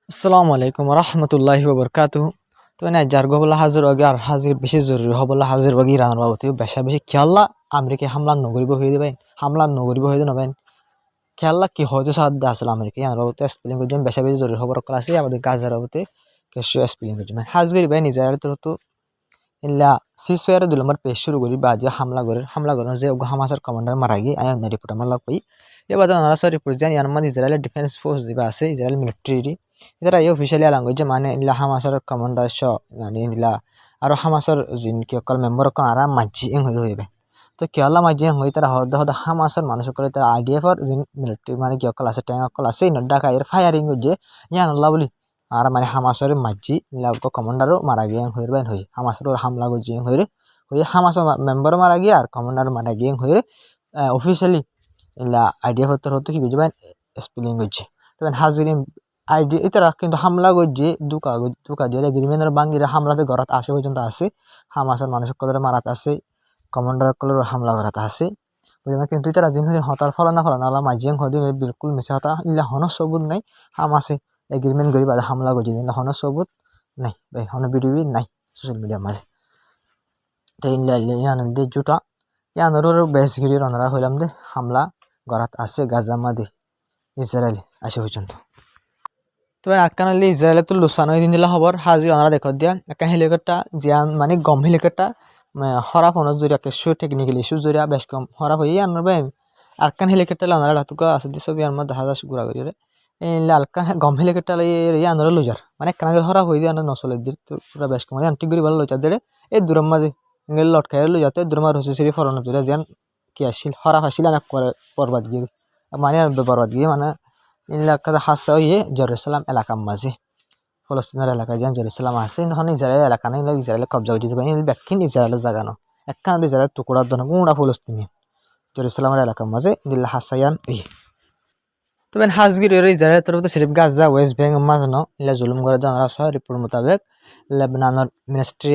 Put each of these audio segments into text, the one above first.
আসসালামু আলাইকুম রহমতুল্লাহি ওবরকাতুহু। তো না জার্গো বলা হাজির আগে আর হাজির বেশি জরুরি হবলা হাজির বাগি রানার বাবতি বেশা বেশি খেয়াল্লা আমেরিকা হামলা নগরিব হয়ে দেবেন হামলা নগরিব হয়ে দেবেন খেয়াল্লা কি হয়তো সাহায্য আসলে আমেরিকা ইয়ার বাবতি স্পেলিং করছেন বেশা বেশি জরুরি খবর ক্লাসে আমাদের গাজার বাবতি কেসু স্পেলিং করছেন হাজগির ভাই ইসরায়েল তো ইল্লা সিসফেয়ার 2 নম্বর পেজ শুরু করি বাজে হামলা করেন যে হামাসের কমান্ডার মারা গিয়ে আয় রিপোর্ট আমার লাগ পাই এবার আনারা রিপোর্ট জানি ইয়ার ইসরায়েলের ডিফেন্স ফোর্স দিবা আছে ইসরায়েল মিলিটারি এটা এই অফিসিয়ালি ল্যাঙ্গুয়েজ মানে ইল্লা হামাসের কমান্ডার মানে ইল্লা আর হামাসের যিন কি অকল মেম্বার কন আর মাঝি হইবে তো কেলা মাঝি হই তারা হদ হদ হামাসের মানুষ করে তারা আইডিএফ এর যিন মিলিটারি মানে কি অকল আছে ট্যাঙ্ক অকল আছে নড্ডা খাইর ফায়ারিং যে ইয়ান আল্লাহ বলি আর মানে হামাসের মাঝি লাগো কমান্ডারও মারা গিয়ে হইরবেন হই হামাসের হামলা গজি হইরে হই হামাসের মেম্বার মারা গিয়ে আর কমান্ডার মারা গিয়ে হইরে অফিসিয়ালি ইলা আইডিএফ এর হতো কি বুঝবেন স্পেলিং গজি তবে হাজিরিন আইডি ইতারা কিন্তু হামলা গজি দুকা দিয়ে এগ্রিমেন্টের বাঙ্গিরে হামলাতে গরাত আসে পর্যন্ত আছে হামাসের মানুষ কলরে মারাত আছে কমান্ডার কলর হামলা করাত আছে বুঝবেন কিন্তু ইতারা জিন হতার ফলানা আলা মাঝিং হদিন বিলকুল মিছা হতা ইলা হন সবুত নাই হামাসে এগ্রিমেন্ট করি বাদে হামলা গজি দিন হন সবুত নাই ভাই হন ভিডিও নাই সোশ্যাল মিডিয়া মাঝে তো ইলা ইয়ান দে জুটা ইয়ানোর বেশ গিরি রনরা হইলাম দে হামলা গরাত আছে গাজা মাদে ইসরায়েল আসে পর্যন্ত তবে আকানালি ইসরায়েলে তো লুসানো দিন দিলা খবর হাজি অনারা দেখত দিয়া একা হেলিকপ্টার জিয়ান মানে গম হেলিকপ্টার হরা ফোনত জরিয়া কেসু টেকনিক্যাল ইস্যু জরিয়া বেশ কম হরা হই আনর বেন আরকান হেলিকপ্টার অনারা লাতুকা আছে দি ছবি আর মধ্যে হাজার গুড়া গরে এই লালকা গম হেলিকপ্টার এই আনর লুজার মানে কানাগের হরা হই দিয়া নসলে দির পুরা বেশ কম আন্টি গরি ভালো লইতা দেড়ে এই দূরম মাঝে ইংল লট খাই লইয়াতে দূরমা রসি সিরি ফরন জরিয়া যেন কি আসিল হরা ফাসিল না করে বরবাদ গিয়ে মানে বরবাদ গিয়ে মানে এলাকাতে হাসা হয়ে জেরুসালাম এলাকার মাঝে ফলস্তিনের এলাকায় যেন জেরুসালাম আছে তখন ইসরায়েল এলাকা নেই ইসরায়েল কবজা করে দিতে পারি ব্যাখ্যিন ইসরায়েলের জায়গা না একখানা ইসরায়েল টুকরার ধরনের পুরা ফলস্তিনি জেরুসালামের এলাকার মাঝে দিল্লা হাসায়ান তবে হাজগির ইসরায়েলের তরফ সিরিফ গাজা ওয়েস্ট ব্যাঙ্ক মাঝ ন ইলা জুলুম করে দেওয়া রিপোর্ট মোতাবেক লেবাননের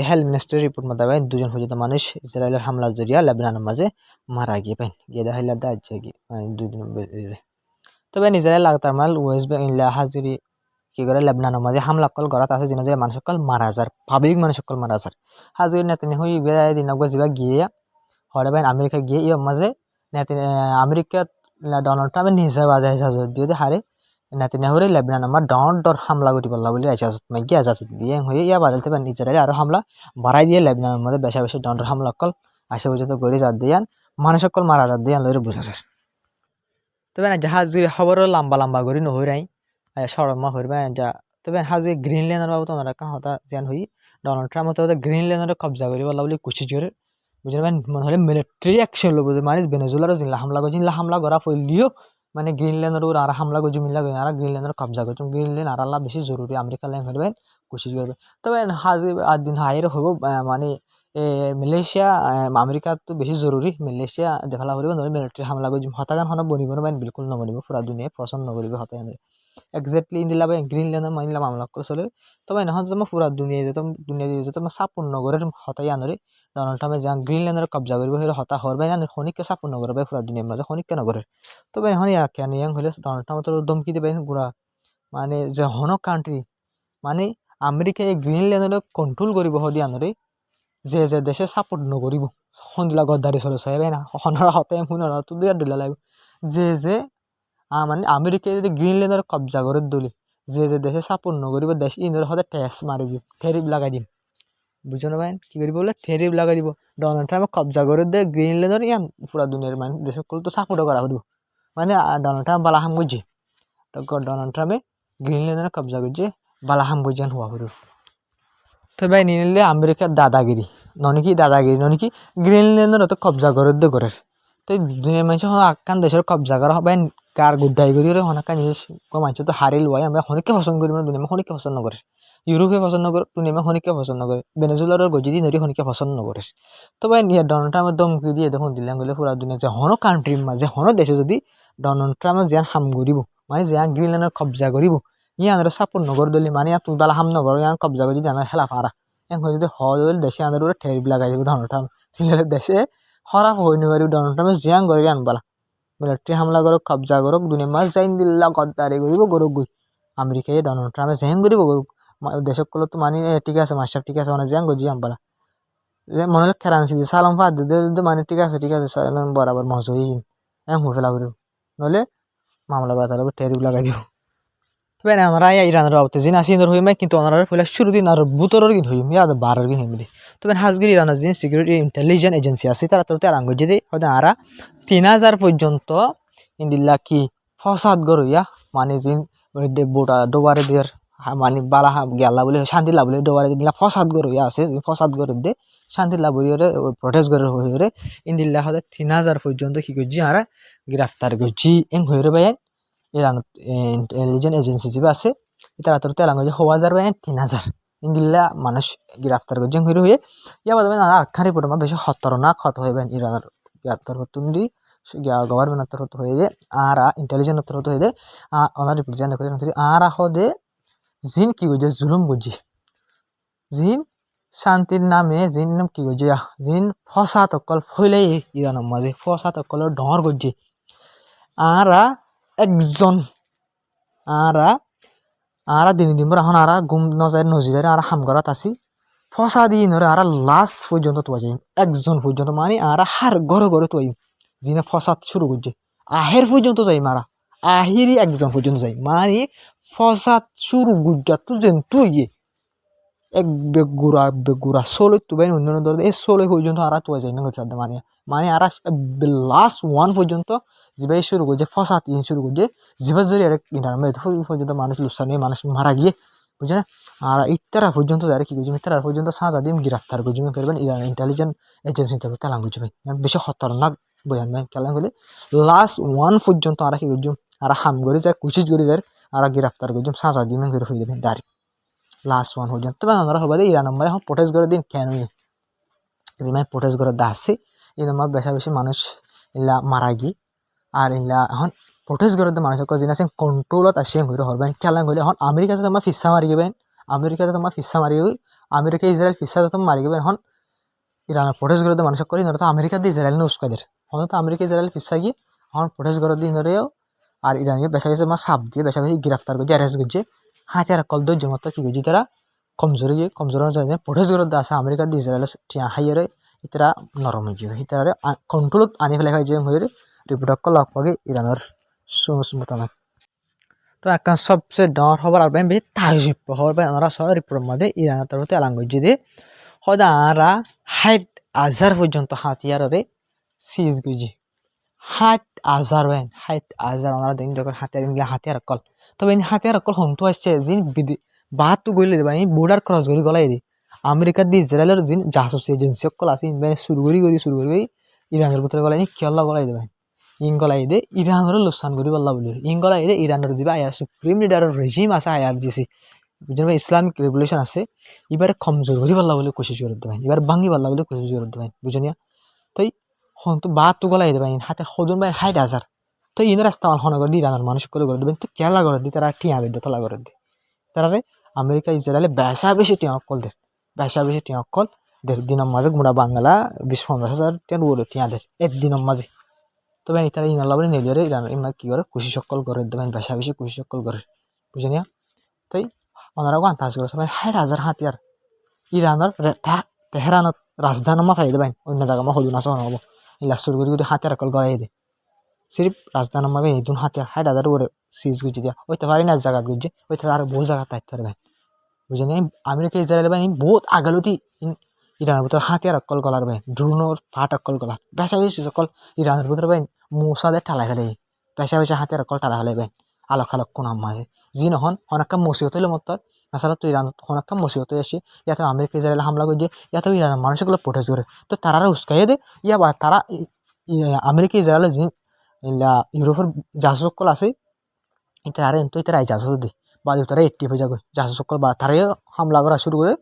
হেলথ মিনিস্ট্রি রিপোর্ট মোতাবেক 2জন পর্যন্ত মানুষ ইসরায়েলের হামলা জরিয়া লেবাননের মাঝে মারা গিয়ে পাইন গিয়ে দেখা হিলা মানে 2 দিন তবে ইসরায়েল লাগাতার মাল ওয়েস্ট ব্যাঙ্ক ইলা হাজিরি কি করে লেবাননের মাঝে হামলা কল গড়াত আছে যিনি যে মানুষ সকল মারা যার পাবলিক মানুষ সকল মারা যার হাজিরি নেতানি হই বেড়াই দিন গজিবা গিয়ে হরে বাইন আমেরিকা গিয়ে ইয়র মাঝে নেতানি আমেরিকা ডোনাল্ড ট্রাম্পে নিজে বাজে ইজাজত দিয়ে হারে নেতানি হরে লেবানন আমার ডর হামলা করি পারলা বলে ইজাজত মাগিয়ে ইজাজত দিয়ে হয়ে ইয়া বাদলতে পারেন ইসরায়েল আরো হামলা বাড়াই দিয়ে লেবাননের মধ্যে বেশা বেশি ডর হামলা কল আসে পর্যন্ত গড়ি যার দিয়ান মানুষ সকল মারা যার দিয়ান লইরে বুঝা যায় তবে না জাহাজ খবর লম্বা লম্বা করি নহই রাই সরমা হইবা যা তবে হাজে গ্রিনল্যান্ডের বাবদ ওনারা কাহতা যেন হই ডোনাল্ড ট্রাম্প তো গ্রিনল্যান্ডের কবজা করি বলা বলে কুচি জোরে বুঝলেন মনে হলে মিলিটারি অ্যাকশন লব মানে ভেনেজুয়েলার জিল্লা হামলা করা ফেললিও মানে গ্রিনল্যান্ডের আর হামলা করছি মিল্লা করে আর গ্রিনল্যান্ডের কবজা করছি গ্রিনল্যান্ড আর আল্লাহ বেশি জরুরি আমেরিকা ল্যাং হইবেন কুচি করবে তবে হাজে আর দিন হাইর হইব মানে মালয়েশিয়া আমেরিকা তো বেশি জরুরি মালয়েশিয়া দেখালা করিব নহলে মিলিটারি হামলা করছি হতাগান হন বনিব না বিলকুল নবনিব পুরা দুনিয়া পছন্দ নকরিব হতাগান এক্স্যাক্টলি ইন্দিলা বা গ্রিনল্যান্ডের মাইলা মামলা করে চলে তবে এখন তোমার পুরা দুনিয়া দিয়ে যেত সাপোর্ট নগরের হতাই আনরে ডোনাল্ড ট্রাম্পে যা গ্রিনল্যান্ডের কবজা করিব সেই হতা হরবাই না খনিককে সাপোর্ট নগরে পুরা দুনিয়ার মাঝে খনিককে নগরের তবে এখন কেন ইয়াং হলে ডোনাল্ড ট্রাম্প তো ধমকি দেবে পুরা মানে যে হন কান্ট্রি মানে আমেরিকায় গ্রিনল্যান্ডের কন্ট্রোল করিব হদি আনরে যে দেশে সাপোর্ট নকরিব সন্দিলা গদ্দারি চলে চাই না হনারা হতে শুনারা তো দুই দিলা লাগবে যে মানে আমেরিকায় যদি গ্রিনল্যান্ডের কবজা করে দলি যে দেশে সাপোর্ট নকরিব দেশ ইন্দ্রের হতে ট্যাক্স মারি দিব টেরিফ লাগাই দিম বুঝো না ভাই কি করিব বলে টেরিফ লাগাই দিব ডোনাল্ড ট্রাম্প কবজা করে দে গ্রিনল্যান্ডের ইয়ান পুরা দুনিয়ার মানে দেশ তো সাপোর্টও করা হইব মানে ডোনাল্ড ট্রাম্প বালাহাম বুঝছে ডোনাল্ড ট্রাম্পে গ্রিনল্যান্ডের কবজা করছে বালাহাম বুঝান হওয়া হইব তো ভাই নিলে আমেরিকার দাদাগিরি ননিকি গ্রিনল্যান্ডের তো কবজা করে দে করে তো দুনিয়ার মানুষ আকান দেশের কবজা করা হবে কার গুড্ডাই করি হনাকা নিজে মানুষ তো হারিল হয় আমরা হনিকে পছন্দ করি মানে দুনিয়া হনিকে পছন্দ করে ইউরোপে পছন্দ করে দুনিয়া হনিকে পছন্দ করে ভেনেজুয়েলার গজি দিয়ে নদী হনিকে পছন্দ নকরে তো ভাই নিয়ে ডোনাল্ড ট্রাম্পের দমকি দিয়ে দেখুন দিল্লাং গেলে পুরা দুনিয়া যে হন কান্ট্রির মাঝে হন দেশে যদি ডোনাল্ড ট্রাম্পে যেন হাম করিব মানে যে গ্রিনল্যান্ডের কবজা করিব ইয়ানরে সাপোর্ট নগর দলি মানে তুই বালা হাম নগর ইয়ান কবজা করি যদি আনার খেলা পারা এখন যদি হয় দেশে আনার উপরে ঠেরিপ লাগাই দিব ডোনাল্ড ট্রাম্প তাহলে দেশে খারাপ হয়ে নি পারিব ডোনাল্ড ট্রাম্পে জিয়াং করে আনবালা মিলিটারি হামলা করক কবজা করক দুনিয়া মাছ যাইন দিল্লা গদ্দারি করিব গরক গই আমেরিকায় ডোনাল্ড ট্রাম্পে জেহেং কৰিব দেশসকলতো মানে ঠিক আছে মাস্টার ঠিক আছে মানে জেহেং গজি আম্বালা মনে হলে খেরানছি দিয়ে সালাম ফাদ দিতে মানে ঠিক আছে সালাম বরাবর মজুই এম হয়ে ফেলা করব নলে মামলা বাতাল টেরিব লাগাই দিব তবে ওনারা ইরানের বাবতে জিন আসিন্দর হইমে কিন্তু ওনারা ফেলে শুরু দিন আর বুতরের গিন হইম ইয়াদ বারের গিন হইম দি তবে হাজগির ইরানের জিন সিকিউরিটি ইন্টেলিজেন্স এজেন্সি আছে তারা তো তেলাঙ্গ যদি হয়তো আরা 3000 পর্যন্ত ইন্দিল্লা কি ফসাদ গরইয়া মানে জিন বোটা ডোবারে দিয়ার মানে বালা গেলা বলে শান্তি লাভ বলে ডোবারে দিলা ফসাদ গরইয়া আছে ফসাদ গরব দে শান্তি লাভ হইরে প্রটেস্ট গরে হইরে ইন্দিল্লা হয়তো 3000 পর্যন্ত কি করছি আরা গ্রেফতার করছি এং হইরে ভাই ইরান ইন্টেলিজেন্স এজেন্সি যে আছে তারা তো তেলাঙ্গ যে 1000 ভাই 3000 ইন্দিল্লা মানুষ গ্রেফতার করছি হইরে হয়ে ইয়া বাদে আর খারি পড়মা বেশি খতরনাক ক্ষত হইবেন ইরানের ইয়াতর তুন্দি গভর্নমেন্ট তরফ হয়ে দে আর ইন্টেলিজেন্স তরফ হয়ে দে ওনার রিপ্রেজেন্ট করে আর হদে জিন কি গজে জুলুম গজি জিন শান্তির নামে জিন কি গজে জিন ফসাত অকল ফইলাই ইরানের মাঝে ফসাত অকলের ডর গজি আরা একজন আরা দিন দিন এখন আরা গুম নজার নজিরে আরা হামগরাত আছি ফসা দিন আর লাস্ট পর্যন্ত তো যাই একজন পর্যন্ত মানে আরা হার ঘরে ঘরে তো জিনে ফসাদ শুরু করছে আহের পর্যন্ত যাই মারা আহিরই একজন পর্যন্ত যাই মানে ফসাদ শুরু গুজা তো যেন তুই এক বেগুড়া ষোলো তুবাই অন্যান্য ধর এই 16 পর্যন্ত আরা তো যাই না মানে মানে আরা লাস্ট ওয়ান পর্যন্ত যেভাবে শুরু করছে ফসাদ শুরু করছে যেভাবে যদি পর্যন্ত মানুষ লুসানি মানুষ মারা গিয়ে বুঝছে না আর ইত্যারা পর্যন্ত যারা কি করছে ইত্যারা পর্যন্ত সাজা দিম গ্রেফতার করছে করবেন ইরান ইন্টেলিজেন্স এজেন্সি তবে তেলাং করছে বেশি খতরনাক বয়ান ভাই কেলাং হলে লাস্ট ওয়ান পর্যন্ত আর কি করছো আর হাম করে যায় কুচিজ করে যায় আর গ্রেফতার করছো সাজা দিম করে হয়ে যাবেন ডাইরেক্ট লাস্ট ওয়ান পর্যন্ত তবে আমরা হবে ইরান নম্বরে এখন প্রোটেস্ট করে দিন কেন মানে প্রোটেস্ট করে দা আছে এই নম্বর বেশা বেশি মানুষ ইলা মারা গিয়ে আর ইলা এখন প্রোটেস্ট করে মানুষের জিনিস কন্ট্রোলত আসে হইতে হরবেন খেলাং হলে এখন আমেরিকাতে তোমার ফিসা মারি গেবেন আমেরিকাতে তোমার ফিসা মারি আমেরিকা ইসরায়েল ফিসা তোমার মারি গেবেন এখন ইরানের প্রোটেস্ট করে মানুষের করি নয়তো আমেরিকা দিয়ে ইসরায়েল উস্কাদের হয়তো তো আমেরিকা ইসরায়েল ফিসা গিয়ে এখন প্রোটেস্ট করে দিন ধরেও আর ইরানিও বেশা বেশি আমার সাপ দিয়ে বেশা বেশি গ্রেফতার করছে অ্যারেস্ট করছে হাতিয়ার কল ধৈর্য মতো কি করছে তারা কমজোরি গিয়ে কমজোর প্রোটেস্ট করে আছে আমেরিকা দিয়ে ইসরায়েল হাইয়ারে ইতারা নরম হয়ে যাবে ইতারা কন্ট্রোলত আনি ফেলে হয় যে হয়ে রিপোর্ট লগ পাগে ইরানের মোতাবেক তো একটা সবচেয়ে ডর হবার আর বেশি তাজিব হবার ওনারা সব রিপোর্টের মধ্যে ইরানের তরফ থেকে এলাঙ্গ যদি হয়তো আরা 60,000 পর্যন্ত হাতিয়ারে সিজ গুজি 60,000 বেন 60,000 ওনারা দিন যখন হাতিয়ার কল তবে এই হাতিয়ার কল হন্তু আসছে জিন বাহাত তো গইলে দেবা এই বর্ডার ক্রস করে গলাই দি আমেরিকা দি ইসরায়েলের জিন জাসুস এজেন্সি কল আছে ইনভেন শুরু করি ইরানের ভিতরে গলাই নি কেলা গলাই দেবা ইংগলাই দে ইরানের লোকসান করি বল্লা বলি ইংগলাই দে ইরানের যে আয়ার সুপ্রিম লিডারের রেজিম আছে IRGC বুঝলেন ইসলামিক রেভলিউশন আছে এবারে কমজোর করি বল্লা বলে কোশিশ করে দেবেন এবার ভাঙ্গি বল্লা বলে কোশিশ করে দেবেন বুঝনিয়া তাই হন তো বাত তো গলাই দেবেন হাতে সদন ভাই 60,000 তো ইনের রাস্তা আমার হনগর দি ইরানের মানুষ করে দেবেন তো কেলা করে দি তারা টিয়া দে তলা করে দি তারারে আমেরিকা ইসরায়েলে বেশা বেশি টিয়া কল দে বেশা বেশি টিয়া কল দেড় দিনের মাঝে গুড়া বাংলা 20-15,000 টিয়া বলে টিয়া দে একদিনের মাঝে তবে তারা ইনাল্লা বলে নেলিয়ারে ইরান ইমা কি করে খুশি সকল করে দেবেন বেশা বেশি খুশি সকল করে বুঝে তাই ওনারা আন্তাজ করে সবাই 60,000 হাতিয়ার ইরানের তেহরানত রাজধানী ফাই দেবেন অন্য জায়গা মা হলু নাচা হবো ইলা শুরু করে হাতিয়ার কল গড়াই দে সিরিফ রাজধানী মাবে নতুন হাতিয়ার 60,000 করে সিজ গুজি দিয়া ওইতে পারি না জায়গা গুজি ওইতে আর বহু জায়গা তাইতে পারবেন বুঝে আমেরিকা ইসরায়েল বাহিনী বহুত আগালতি ইরানের ভিতরে হাতিয়ার অকল গলার বাই ড্রোনের ফাট অকল গলার বেশা বেশি সকল ইরানের ভিতরে বাই মশাদের ঠালা ফেলে বেশা বেশি হাতিয়ার অকল ঠালা ফেলে বাই আলোক আলোক কোন মাঝে যি নহন হনাক্কা মসিহত হইলে মতর আসলে তো ইরান হনাক্কা মসিহত আসে ইয়াতে আমেরিকা ইসরায়েল হামলা করে দিয়ে ইয়াতে ইরানের মানুষগুলো প্রোটেস্ট করে তো তারা উস্কাইয়ে দে ইয়া বা তারা আমেরিকা ইসরায়েলের যে ইউরোপের জাহাজ সকল আছে এটা আর তো এটা জাহাজ দে বা তারা একটি হয়ে যাবে জাহাজ সকল বা তারাই হামলা করা শুরু করে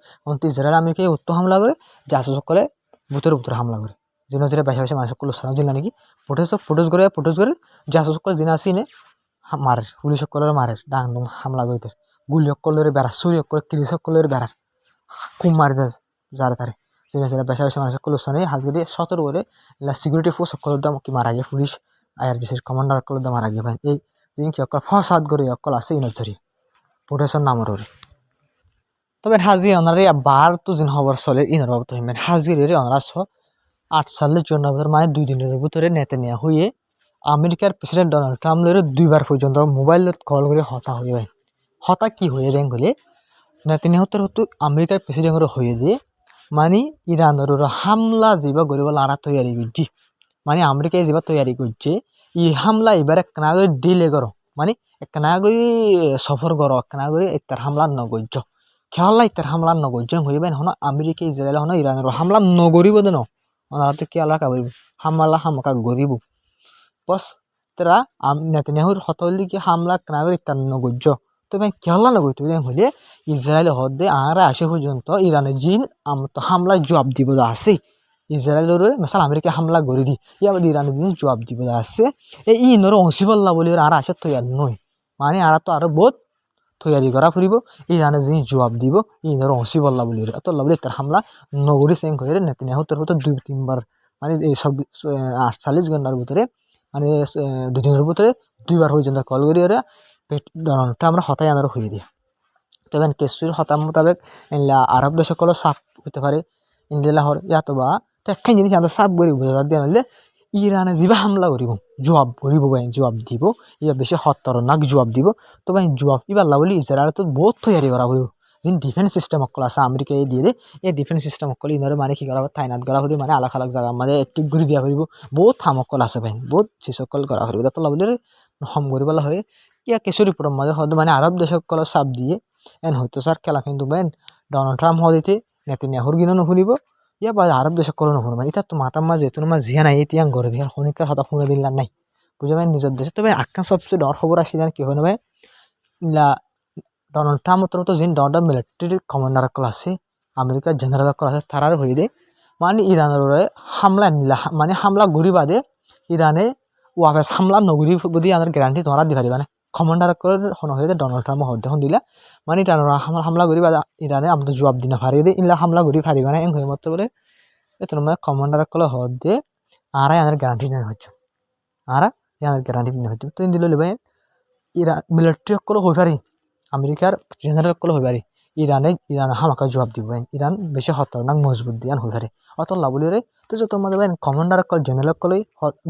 ইসরায়েল আমেরিকায় উত্তর হামলা করে জাহাজ সকলে ভূতের উপরে হামলা করে যেন যেটা বেশি বেশি মানুষ সকল সারা জেলা নাকি প্রোটেস্ট করে জাহাজ সকল যেন আসি নে মারে পুলিশ সকলের মারে ডাং হামলা করে গুলি সকলের বেড়া চুরি সকলে কিলি সকলের বেড়ার খুব মারি দেয় যারা তারে যেন যেটা বেশি বেশি মানুষ সকল সানে হাজগড়ি সতর করে সিকিউরিটি ফোর্স সকলের দাম কি মারা গিয়ে পুলিশ IRGC কমান্ডার সকলের দাম মারা গিয়ে ভাই এই জিনিস অকল ফসাদ করে অকল আছে ইনজরি প্রোটেকশন নামর তবে হাজি অনারে বার তো যেন খবর চলে ইনার বাবু তো হিমেন হাজিরে অনারা 48 জনের মানে 2 দিনের ভিতরে নেতে নেওয়া হয়ে আমেরিকার প্রেসিডেন্ট ডোনাল্ড ট্রাম্প লরে 2বার পর্যন্ত মোবাইলত কল করে হতা হয়ে যায় হতা কি হয়ে দেন বলে নেতানিয়াহুর হতো আমেরিকার প্রেসিডেন্টের হয়ে দিয়ে মানে ইরানের হামলা যেবা গরিব লারা তৈরি করছি মানে আমেরিকায় যেবা তৈরি করছে ই হামলা এবার একনা করে ডিলে করো মানে একনা করে সফর করো একনা করে ইতার হামলা নগর্য খেয়াল্লা ইতার হামলা নগর্য হইবে হন আমেরিকা ইসরায়েল হন ইরানের হামলা নগরিব দেন ওনারা তো কি আল্লাহ কাবরিব হামলা হামকা গরিব বস তারা নেতানিয়াহুর হতলি কি হামলা একনা করে ইতার নগর্য তবে খেয়াল্লা নগর তুই হলে ইসরায়েল হদে আর আসে পর্যন্ত ইরানের জিন হামলা জবাব দিব আছে ইসরায়েলের মেসাল আমেরিকা হামলা করে দি ইয়াবাদ ইরানের জিনিস জবাব দিব আছে এই ইনর অংশীপাল্লা বলি আর আসে তৈয়ার নয় মানে আর তো আরো বহুত তৈয়ারি করা ফুরিব ইরানের জিনিস জবাব দিব ইনর অংশীপাল্লা বলি তো বলি তার হামলা নগরী সেং করে নেতানিয়াহু তোর হতো 2-3বার মানে এই সব 48 ঘন্টার ভিতরে মানে 2 দিনের ভিতরে 2বার পর্যন্ত কল করি ওরা ডোনাল্ড আমরা হতাই আনারও হয়ে দিয়ে তবে কেসুর হতাম মোতাবেক আরব দেশ সকলের সাপ হতে পারে ইন্ডিয়া হর ইয়াতবা তো একখান জিনিস আমাদের সাপ গরিব বোঝা দিয়ে নাহলে ইরানে যিবা হামলা করিব জবাব করিব বাই জবাব দিব ইয়া বেশি খতরনাক জবাব দিব তো বাই জবাব ইবাল্লা বলি ইসরায়েল তো বহুত তৈরি করা হইব যিন ডিফেন্স সিস্টেম অকল আছে আমেরিকা দিয়ে দে এই ডিফেন্স সিস্টেম অকল ইনারে মানে কি করা তাইনাত করা হইব মানে আলাদা আলাদা জায়গা মানে একটিভ ঘুরি দিয়া হইব বহুত থামকল আছে বাই বহুত সকল করা হইব তো বলি হম করিবলা হয় ইয়া কেশরী পুরম মাঝে হয়তো মানে আরব দেশ সকলের চাপ দিয়ে এন হয়তো স্যার খেলা কিন্তু বেন ডোনাল্ড ট্রাম্প হদিতে নেতানিয়াহুর গিনো নুশুনিব ইয়া বা আরব দেশ সকলে নুশুনিব এটা তো মাতার মাঝে তোমার জিয়া নাই এতিয়া গড়ে দিয়ে শনিকার হতা শুনে দিলা নাই বুঝে পাই নিজের দেশে তবে আটকান সবচেয়ে ডর খবর আসি জান কি হয় না ভাই ইলা ডোনাল্ড ট্রাম্প তো যিনি ডর মিলিটারি কমান্ডার সকল আছে আমেরিকার জেনারেল সকল আছে তারার হয়ে দে মানে ইরানের হামলা নিলা মানে হামলা ঘুরি বাদে ইরানে ওয়াফেস হামলা নগরী বুদ্ধি আমাদের গ্যারান্টি তোমরা দি পারিবা না কমান্ডার করে হন হয়ে ডোনাল্ড ট্রাম্প হদ্দে হন দিলা মানে ইরানের হামলা ঘুরি বাদে ইরানে আমাদের জবাব দিনা ফারিয়ে দে ইলা হামলা ঘুরি ফারিবা না এং হয়ে মতো বলে তোমার কমান্ডার করে হদ্দে আরাই আমাদের গ্যারান্টি নেওয়া হচ্ছে আরা আমাদের গ্যারান্টি দিনে হচ্ছে তুই দিল লেবে ইরান মিলিটারি সকল হয়ে পারি আমেরিকার জেনারেল সকল হয়ে পারি ইরান হামাকা জবাব দিব ইরান বেশি খতরনাক মজবুত দিয়ান হয়ে পারে অত লাভলি রে তো যে তোমাদের কমান্ডার সকল জেনারেল সকল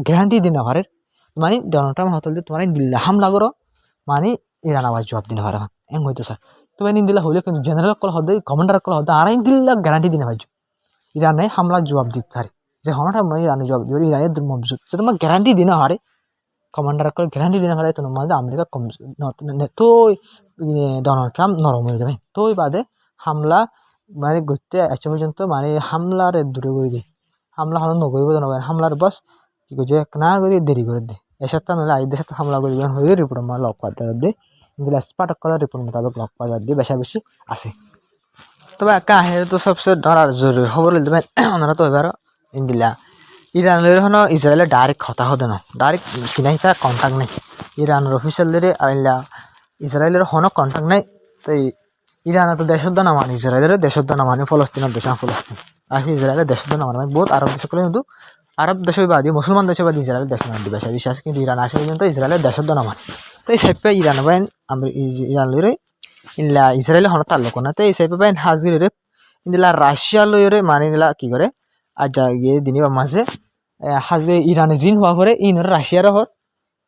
গ্যারান্টি দিনা পারে মানে ডোনাল্ড ট্রাম্প হতল দিয়ে তোমার দিল্লা হামলা করো মানে ইরান আবার জবাব দিনা পারে এং হয়তো স্যার তুমি দিল্লা হইলে কিন্তু জেনারেল সকল হদ্দে কমান্ডার সকল হদ্দে আড়াই দিল্লা গ্যারান্টি দিনা পারছো ইরানে হামলা জবাব দিতে পারে যে হনটা মানে ইরানে জবাব দিবে ইরানের মজবুত যে তোমার গ্যারান্টি দিনা হারে কমান্ডার করে গ্যারান্টি দিনা হারে তোমার মাঝে আমেরিকা কম তো ডোনাল্ড ট্রাম্প নরম হয়ে যাবে তো বাদে হামলা মানে ঘুরতে আসা পর্যন্ত মানে হামলার দূরে করে দিই হামলা হলো নগরিব নগর হামলার বস কি করছে না করে দেরি করে দে এ সপ্তাহ নাহলে আই দেশে হামলা করি হয়ে রিপোর্ট আমার লক পাতে দিয়ে এগুলো স্পার্টক করার রিপোর্ট মোতাবেক লক পাওয়া দিয়ে বেশা বেশি আছে তবে কাহের তো সবচেয়ে ডরার জরুরি খবর হইলে ভাই ওনারা তো এবার ইন্দিলা ইরানের হন ইসরায়েলের ডাইরেক্ট কথা হতে না ডাইরেক্ট কিনা তার কন্ট্যাক্ট নেই ইরানের অফিসিয়ালদের আর ইসরায়েলের হন কন্ট্যাক্ট নেই তো ইরানের তো দেশত না মানে ইসরায়েলের দেশত না মানে ফলস্তিনের দেশ ফলস্তিন আসি ইসরায়েলের দেশত না মানে বহুত আরব দেশ করলে কিন্তু আরব দেশবাদী মুসলমান দেশবাদী ইসরায়েলের দেশ না বেশা বিশ্বাস কিন্তু ইরান আসে পর্যন্ত ইসরায়েলের দেশত না মানে তো এই সাইপে ইরান বাইন ইরান লইরে ইলা ইসরায়েলের হন তার লোক না তো এই সাইপে বাইন হাজগিরে ইন্দিলা রাশিয়া লইরে মানে নিলা কি করে আর যা গিয়ে দিনিবা মাঝে হাজগে ইরানে জিন হওয়া পরে ইনর রাশিয়ার হর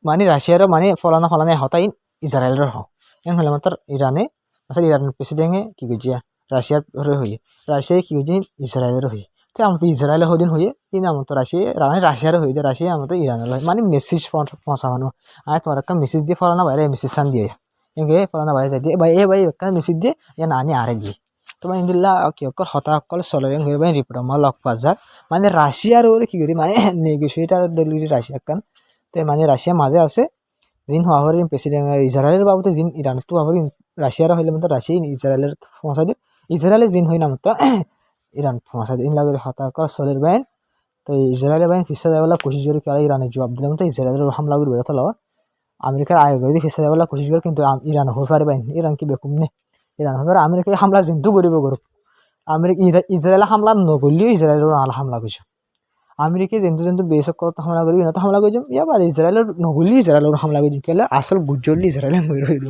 মানে রাশিয়ার মানে ফলানা হতা ইন ইসরায়েলের হ এন হলে মাত্র ইরানে আসলে ইরানের প্রেসিডেন্টে কি করছি রাশিয়ার হয়ে রাশিয়ায় কি করছি ইসরায়েলের হয়ে তো আমার তো ইসরায়েলের হদিন হয়ে কিন্তু আমার তো রাশিয়ার হয়ে যায় রাশিয়া আমার তো ইরানের হয় মানে মেসেজ পৌঁছানো আর তোমার একটা মেসেজ দিয়ে ফলানা বাইরে মেসেজ সান দিয়ে এগে ফলানা বাইরে যাই দিয়ে ভাই একটা মেসেজ দিয়ে ইয়া নানি আরে দিয়ে তোমার ইন্দিল্লা কি অকল হতা অকল সলরিং হয়ে ভাই রিপোর্ট আমার লক পাজার মানে রাশিয়ার ওরে কি করি মানে নেগোসিয়েটার ডেলিভারি রাশিয়া কান তো মানে রাশিয়া মাঝে আছে জিন হওয়া হরে প্রেসিডেন্ট ইসরায়েলের বাবুতে জিন ইরান তো হরে রাশিয়ার হইলে মতো রাশিয়া ইসরায়েলের ফসা দিয়ে ইসরায়েলের জিন হই না মতো ইরান ফসা দিয়ে লাগে হতা অকল সলের বাইন তো ইসরায়েলের বাইন ফিসা দেওয়ালা কোশিশ করে কি ইরানের জবাব দিলাম তো ইসরায়েলের হামলা করবে তো লওয়া আমেরিকার আগে যদি ফিসা দেওয়ালা কোশিশ করে কিন্তু ইরান হয়ে পারে বাইন ইরান কি বেকুম নে ইরান হবে আমেরিকায় হামলা জিন্তু করিব করুক ইসরায়েল হামলা নগরলেও ইসরায়েলের হামলা করছে আমেরিকায় যেন্তু বেশ করতে হামলা করি না তো হামলা করছে ইয়া বাদ ইসরায়েলের নগরলি ইসরায়েলের হামলা করছে কেলে আসল গুজরলি ইসরায়েলে মরে রইল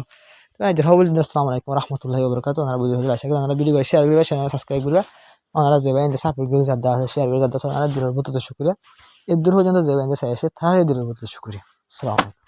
তো এই যে হবল আসসালামু আলাইকুম রহমতুল্লাহি ওয়া বারাকাতুহু ওনারা বুঝে হলে আশা করি ওনারা ভিডিও শেয়ার করবে চ্যানেল সাবস্ক্রাইব করবে ওনারা যে বাইন্দে সাপোর্ট করে যাদা আছে শেয়ার করে যাদা ওনারা দূরের প্রতি শুকরিয়া এই দূর পর্যন্ত যে বাইন্দে চাই আসে তাহলে দূরের প্রতি শুকরিয়া আসসালামু আলাইকুম